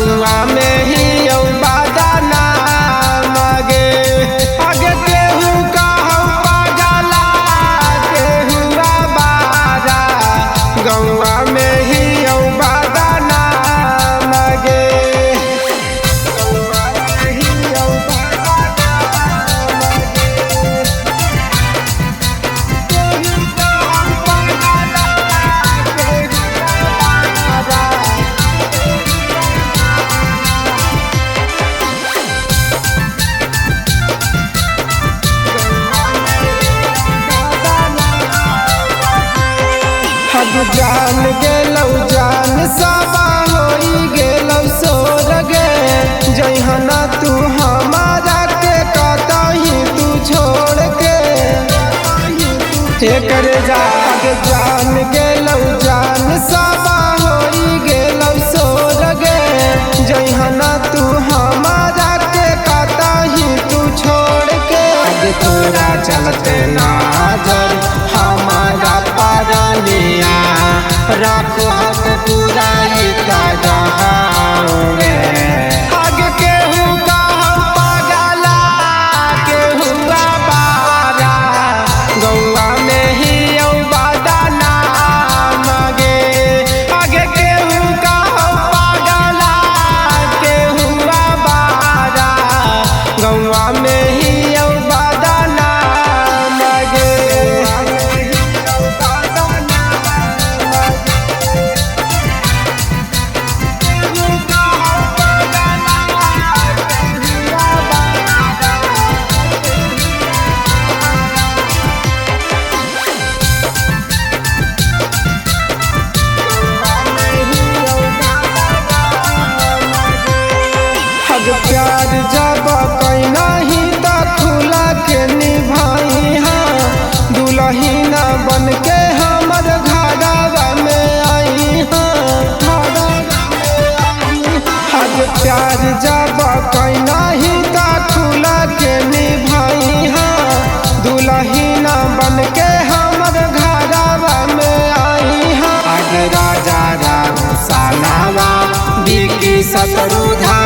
गौआ में ही बादाना मगे आगे केहू कहू पागला केहू बारा गौआ में ही बादाना मगे हद जान गेलौ जान सबा होई गेलौ सोर गे जइहना तू हमारा के कतही तू छोड़ के एकर जाग जान गेलौ जान सबा होई गेलौ सोर गे जइहना तू हमारा के कतही तू छोड़ के आगे तोरा चलते नाजर हमारा पारनिया राखो हक पूरा रहोगे आगे केहू कहू पागला केहू बारा गौआ में ही बादाना मगे आगे केहू कहू पागला केहू बारा गौआ में ही बादाना मगे प्यार जब कैना ही तो खुला के निभाई हाँ दुल्हन बन के हमर घरवा में आई हाँ हज प्यार जब कैना ही तो खुला के निभाई हाँ दुल्हन बन के हमर घरवा में आई हाँ आगे राजा राम सानावा बिकी सतरुधा